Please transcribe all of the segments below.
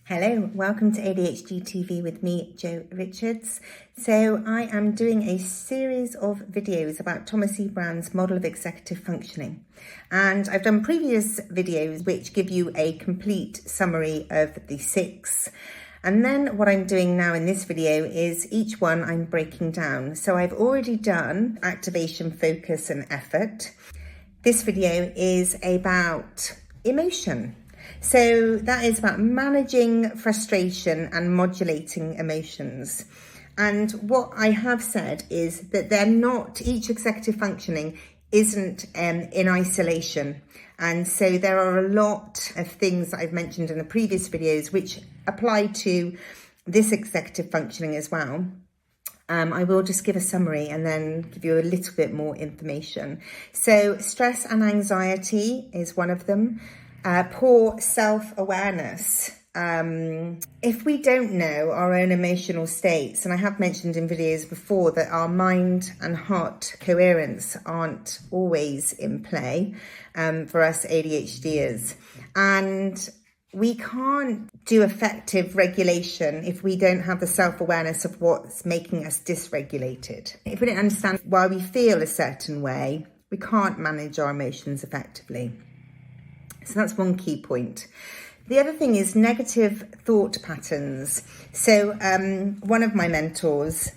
Hello, welcome to ADHD TV with me, Jo Richards. So I am doing a series of videos about Thomas E. Brown's model of executive functioning. And I've done previous videos which give you a complete summary of the 6. And then what I'm doing now in this video is each one I'm breaking down. So I've already done activation, focus and effort. This video is about emotion. So that is about managing frustration and modulating emotions. And what I have said is that they're not, each executive functioning isn't in isolation. And so there are a lot of things that I've mentioned in the previous videos which apply to this executive functioning as well. I will just give a summary and then give you a little bit more information. So stress and anxiety is one of them. Poor self-awareness. If we don't know our own emotional states, and I have mentioned in videos before that our mind and heart coherence aren't always in play for us ADHDers, and we can't do effective regulation if we don't have the self-awareness of what's making us dysregulated. If we don't understand why we feel a certain way, we can't manage our emotions effectively. So that's one key point. The other thing is negative thought patterns. So one of my mentors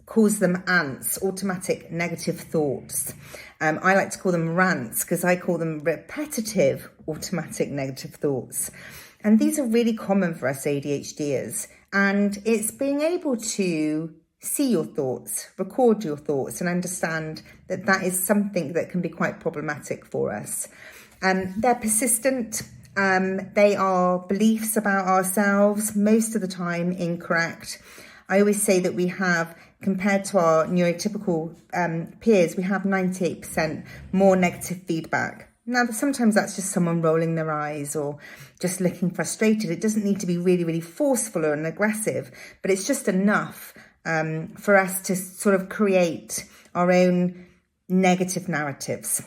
calls them ants, automatic negative thoughts. I like to call them rants because I call them repetitive automatic negative thoughts. And these are really common for us ADHDers. And it's being able to see your thoughts, record your thoughts and understand that that is something that can be quite problematic for us. They're persistent. They are beliefs about ourselves, most of the time incorrect. I always say that we have, compared to our neurotypical peers, we have 98% more negative feedback. Now, sometimes that's just someone rolling their eyes or just looking frustrated. It doesn't need to be really, really forceful or aggressive, but it's just enough for us to sort of create our own negative narratives.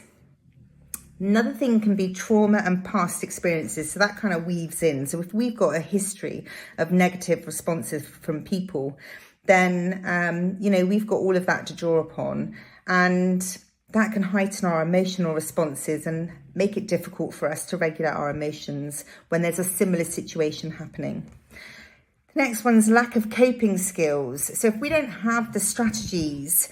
Another thing can be trauma and past experiences. So that kind of weaves in. So if we've got a history of negative responses from people, then, we've got all of that to draw upon. And that can heighten our emotional responses and make it difficult for us to regulate our emotions when there's a similar situation happening. The next one's lack of coping skills. So if we don't have the strategies,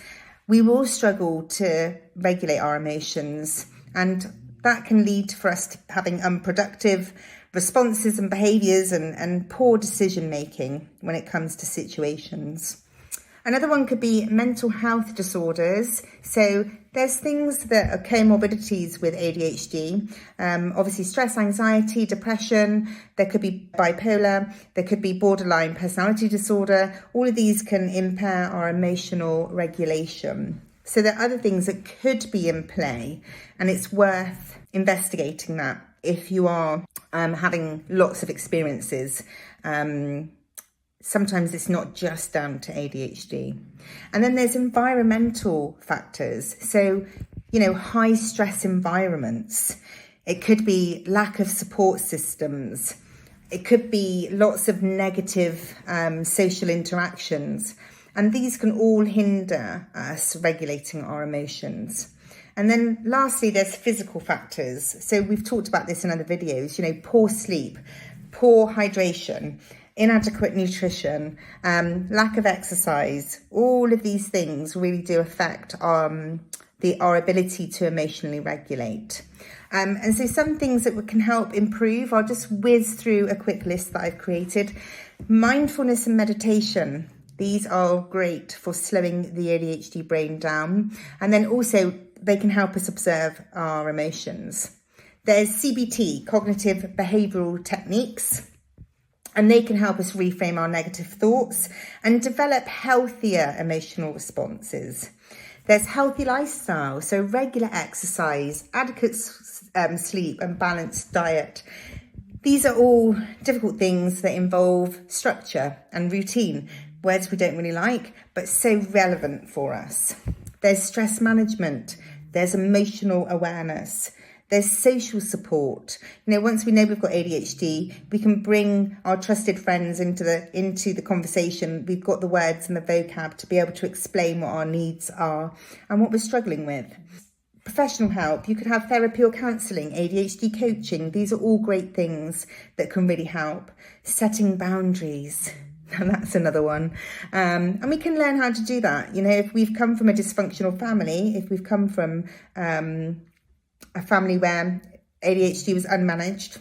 we will struggle to regulate our emotions, and that can lead for us to having unproductive responses and behaviours and poor decision making when it comes to situations. Another one could be mental health disorders. So there's things that are comorbidities with ADHD. Obviously stress, anxiety, depression. There could be bipolar. There could be borderline personality disorder. All of these can impair our emotional regulation. So there are other things that could be in play, and it's worth investigating that if you are having lots of experiences. Sometimes it's not just down to ADHD. And then there's environmental factors. So, high stress environments. It could be lack of support systems. It could be lots of negative social interactions. And these can all hinder us regulating our emotions. And then lastly, there's physical factors. So we've talked about this in other videos, poor sleep, poor hydration, inadequate nutrition, lack of exercise. All of these things really do affect our ability to emotionally regulate. And so some things that can help improve, I'll just whiz through a quick list that I've created. Mindfulness and meditation. These are great for slowing the ADHD brain down. And then also they can help us observe our emotions. There's CBT, cognitive behavioural techniques, and they can help us reframe our negative thoughts and develop healthier emotional responses. There's healthy lifestyle, so regular exercise, adequate sleep and balanced diet. These are all difficult things that involve structure and routine, words we don't really like, but so relevant for us. There's stress management, there's emotional awareness, There's social support. You know, once we know we've got ADHD, we can bring our trusted friends into the conversation. We've got the words and the vocab to be able to explain what our needs are and what we're struggling with. Professional help, you could have therapy or counselling, ADHD coaching. These are all great things that can really help. Setting boundaries, and that's another one. And we can learn how to do that. You know, if we've come from a dysfunctional family, if we've come from a family where ADHD was unmanaged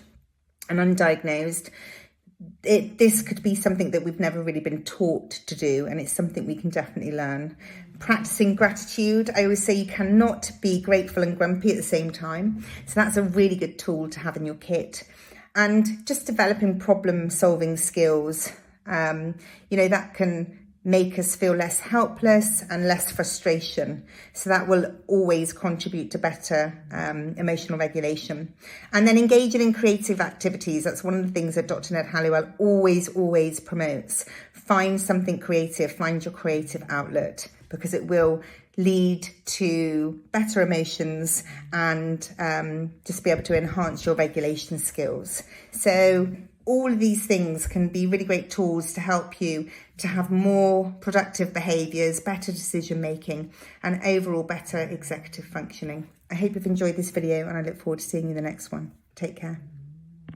and undiagnosed, this could be something that we've never really been taught to do, and it's something we can definitely learn. Practicing gratitude. I always say you cannot be grateful and grumpy at the same time. So that's a really good tool to have in your kit. And just developing problem solving skills. You know, that can make us feel less helpless and less frustration. So that will always contribute to better emotional regulation. And then engaging in creative activities. That's one of the things that Dr. Ned Halliwell always promotes. Find something creative, find your creative outlet, because it will lead to better emotions and just be able to enhance your regulation skills. So all of these things can be really great tools to help you to have more productive behaviours, better decision making, and overall better executive functioning. I hope you've enjoyed this video, and I look forward to seeing you in the next one. Take care.